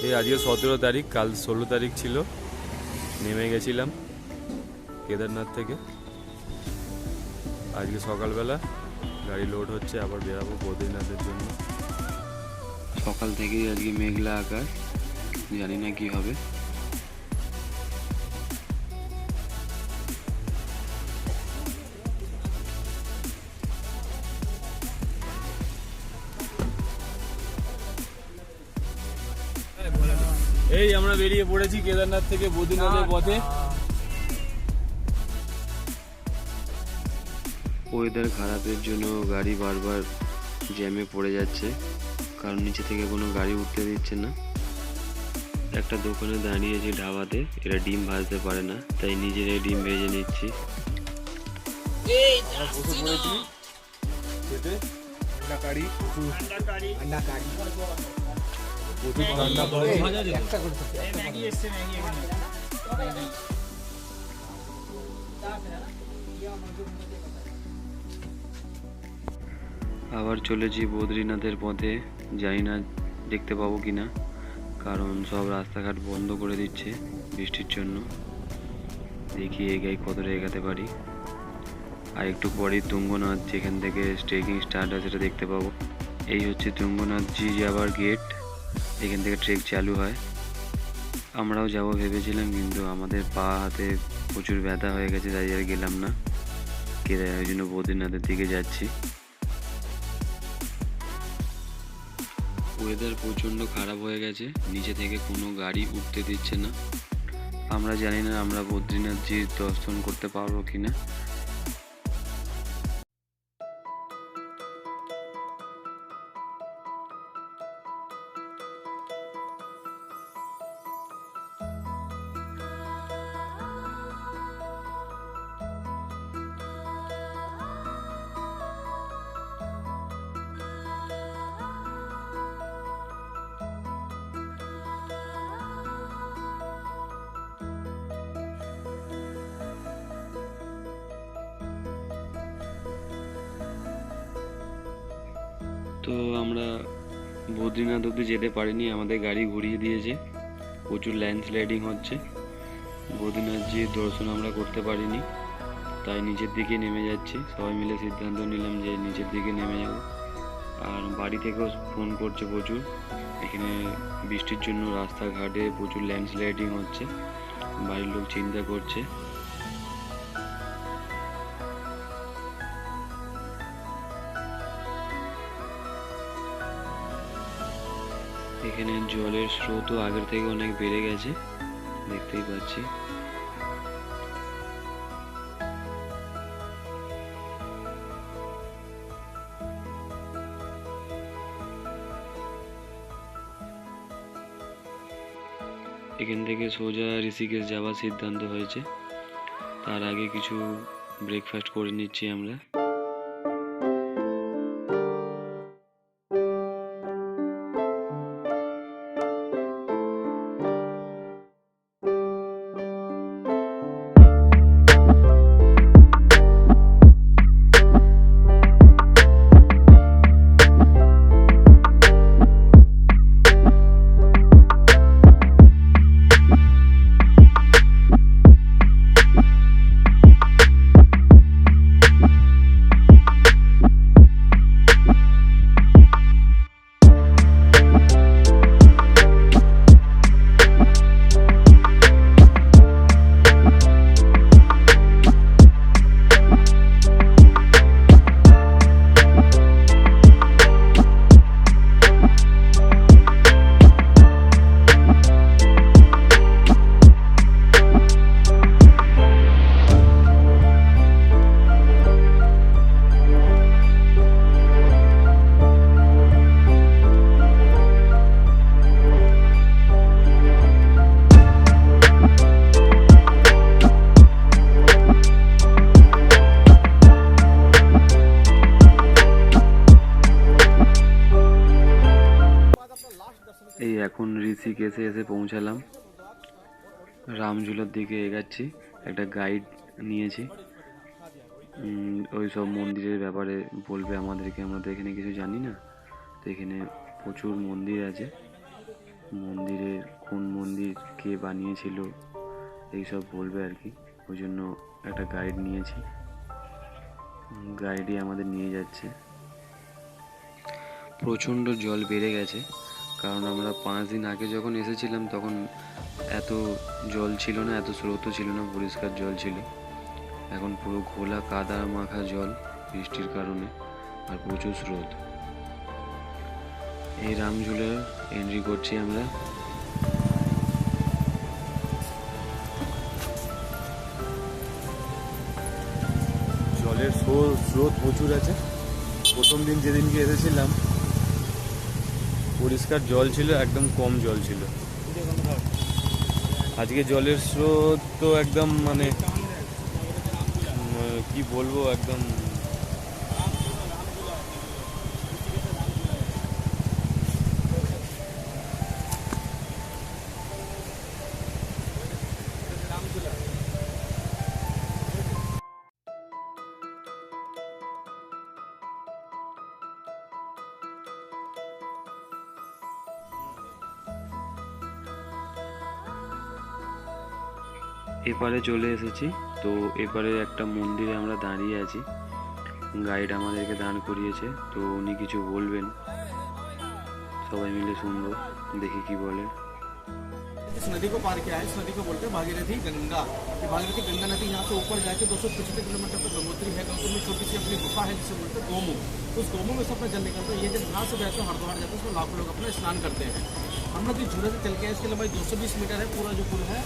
এই আজকে 17 তারিখ, কাল 16 তারিখ ছিল। নেমে গেছিলাম কেদারনাথ থেকে। আজকে সকালবেলা গাড়ি লোড হচ্ছে, আবার বেরাবো বদ্রীনাথের জন্য। সকাল থেকেই আজকে মেঘলা আকাশ, জানি না কি হবে। এই আমরা বেরিয়ে পড়েছি কেদারনাথ থেকে বদ্রীনাথের পথে। ওয়েদার খারাপের জন্য গাড়ি বারবার জ্যামে পড়ে যাচ্ছে, কারণ নিচে থেকে কোনো গাড়ি উঠতে দিচ্ছে না। একটা দোকানে দাঁড়িয়েছি ঢাবাতে, এরা ডিম ভাজতে পারে না, তাই নিজেরাই ডিম ভেজে নিচ্ছি। আবার চলেছি বদ্রীনাথের পথে, জানি না দেখতে পাবো কিনা, কারণ সব রাস্তাঘাট বন্ধ করে দিচ্ছে বৃষ্টির জন্য। দেখি এগাই কতটা এগাতে পারি। আর একটু পরেই তুঙ্গনাথ, যেখান থেকে ট্রেকিং স্টার্ট হয় সেটা দেখতে পাবো। এই হচ্ছে তুঙ্গনাথজি যাওয়ার গেট, এখান থেকে ট্রেক চালু হয়। আমরাও যাব ভেবেছিলাম, কিন্তু আমাদের পা হাতে প্রচুর ব্যথা হয়ে গেছে, তাই আর গেলাম না। ওই জন্য বদ্রীনাথের দিকে যাচ্ছি। ওয়েদার প্রচণ্ড খারাপ হয়ে গেছে, নিচে থেকে কোনো গাড়ি উঠতে দিচ্ছে না। আমরা জানি না আমরা বদ্রীনাথজির দর্শন করতে পারবো কিনা। তো আমরা বদ্রীনাথ অব্দি যেতে পারিনি, আমাদের গাড়ি ঘুরিয়ে দিয়েছে। প্রচুর ল্যান্ডস্লাইডিং হচ্ছে, বদ্রীনাথজির দর্শন আমরা করতে পারিনি, তাই নিচের দিকে নেমে যাচ্ছি। সবাই মিলে সিদ্ধান্ত নিলাম যে নিচের দিকে নেমে যাব। আর বাড়ি থেকেও ফোন করছে প্রচুর, এখানে বৃষ্টির জন্য রাস্তাঘাটে প্রচুর ল্যান্ডস্লাইডিং হচ্ছে, বাড়ির লোক চিন্তা করছে। এখানে জলের স্রোতও আগের থেকে অনেক বেড়ে গেছে, দেখতেই পাচ্ছি। এখান থেকে সোজা ঋষিকেশ যাওয়ার সিদ্ধান্ত হয়েছে। তার আগে কিছু ব্রেকফাস্ট করে নিচ্ছি আমরা। এই এখন ঋষিকেশে এসে পৌঁছালাম, রামঝুলার দিকে এগাচ্ছি। একটা গাইড নিয়েছি, ওই সব মন্দিরের ব্যাপারে বলবে আমাদেরকে, আমরা তো এখানে কিছু জানি না। তো এখানে প্রচুর মন্দির আছে, মন্দিরের কোন মন্দির কে বানিয়েছিল এইসব বলবে আর কি। ওই জন্য একটা গাইড নিয়েছি, গাইডই আমাদের নিয়ে যাচ্ছে। প্রচণ্ড জল বেড়ে গেছে, কারণ আমরা 5 দিন আগে যখন এসেছিলাম তখন এত জল ছিল না, এত স্রোতও ছিল না, পরিষ্কার জল ছিল। এখন পুরো ঘোলা কাদা মাখা জল বৃষ্টির কারণে, আর প্রচুর স্রোত। এই রামঝুলে এন্ট্রি করছি আমরা। জলের স্রোত প্রচুর আছে। প্রথম দিন যেদিনকে এসেছিলাম পরিষ্কার জল ছিল, একদম কম জল ছিল। আজকে জলের স্রোত তো একদম মানে কি বলবো, একদম এপারে চলে এসেছি। তো এপারে একটা মন্দিরে আমরা দাঁড়িয়ে আছি, গাইড আমাদেরকে দাঁড় করিয়েছে। তো উনি কিছু বলবেন, সবাই মিলে শুনবো, দেখি কি বলে। इस नदी को पार किया है। इस नदी को बोलते हैं भागीरथी गंगा। ये भागीरथी गंगा नदी यहाँ से ऊपर जाके 275 किलोमीटर पर गंगोत्री है। गंगोत्री में छोटी सी अपनी गुफा है जिसे बोलते हैं गोमू। उस गोमू में से अपना जल निकलता है। ये जब यहाँ से बहते हैं हरिद्वार जाते हैं, उसमें लाखों लोग अपना स्नान करते हैं। हम लोग इस झूले से चल के आए। इसकी लंबाई 220 मीटर है। पूरा जो पुल है,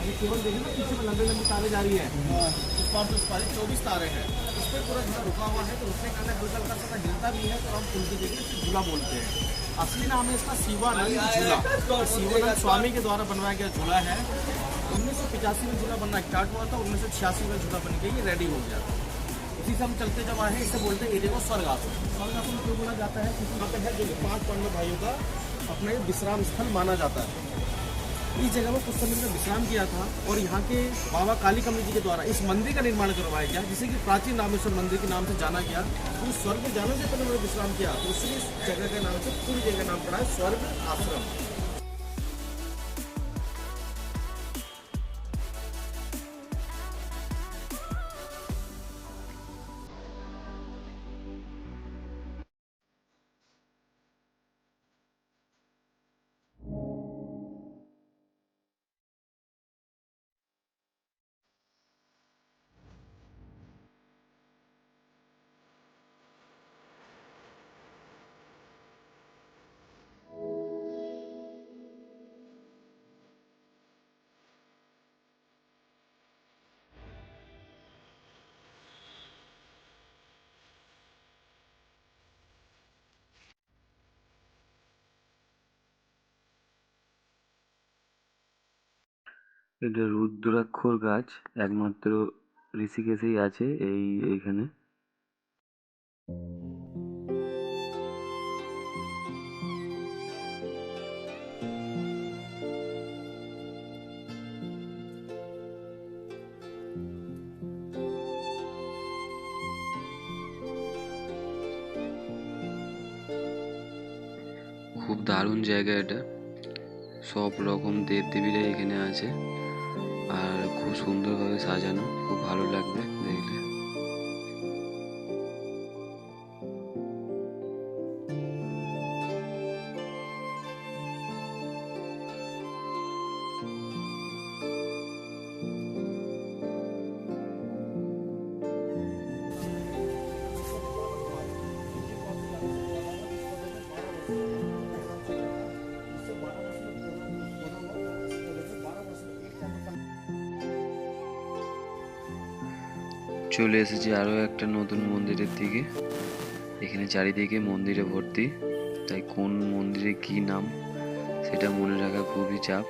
ये केवल देखिए ना पीछे में लंबी लंबी तारे जा रही है। इस पार से उस पार 24 तारे हैं। इस पर पूरा झूला रुका हुआ है। तो रुकने का हल्का हल्का सा हिलता भी है, तो हम पुल के देखिए इसे झूला बोलते हैं। असली नाम है इसका शिवानंद झूला। शिवानंद स्वामी के द्वारा बनवाया गया झूला है। 1985 में झूला बनना स्टार्ट हुआ था, 1986 में झूला बन के ये रेडी हो गया। इसी से हम चलते जब आए हैं, इसे बोलते हैं एरिया को स्वर्ग आश्रम। स्वर्ग आश्रम क्यों बोला जाता है? क्योंकि यहाँ पे है जो 5 पांडव भाइयों का अपना ये विश्राम स्थल माना जाता है। इस जगह में कुछ समय में विश्राम किया था, और यहाँ के बाबा काली कमल जी के द्वारा इस मंदिर का निर्माण करवाया गया, जिसे कि प्राचीन रामेश्वर मंदिर के नाम से जाना गया। तो स्वर्ग में जाने से पहले उन्होंने विश्राम किया, तो इसलिए इस जगह के नाम से पूरी जगह का नाम पड़ा है स्वर्ग आश्रम। এটা রুদ্রাক্ষর গাছ, একমাত্র ঋষিকেশেই আছে এইখানে। খুব দারুণ জায়গা এটা, সব রকম দেবদেবীরা এখানে আছে, আর খুব সুন্দরভাবে সাজানো, খুব ভালো লাগবে দেখলে। চলে এসেছি আরও একটা নতুন মন্দিরের দিকে। এখানে চারিদিকে মন্দিরে ভর্তি, তাই কোন মন্দিরে কি নাম সেটা মনে রাখা খুবই চাপ।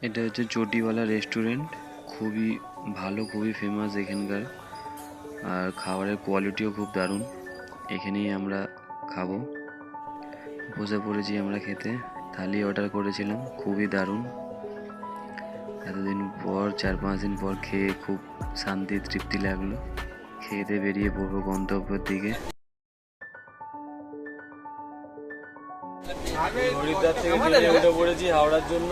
এটা হচ্ছে চটিওয়ালা রেস্টুরেন্ট, খুবই ভালো, খুবই ফেমাস এখানকার, আর খাবারের কোয়ালিটিও খুব দারুণ। এখানেই আমরা খাবো। বসে পড়েছি আমরা খেতে, থালি অর্ডার করেছিলাম, খুবই দারুণ। এতদিন পর 4-5 দিন পর খেয়ে খুব শান্তি তৃপ্তি লাগলো। খেয়ে দিয়ে বেরিয়ে পড়বো গন্তব্যের দিকে। হরিদ্বার থেকে ট্রেনে উঠে পড়েছি হাওড়ার জন্য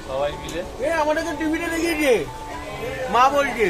সবাই মিলে। আমাদেরকে টিভিতে দেখিয়েছে, মা বলছে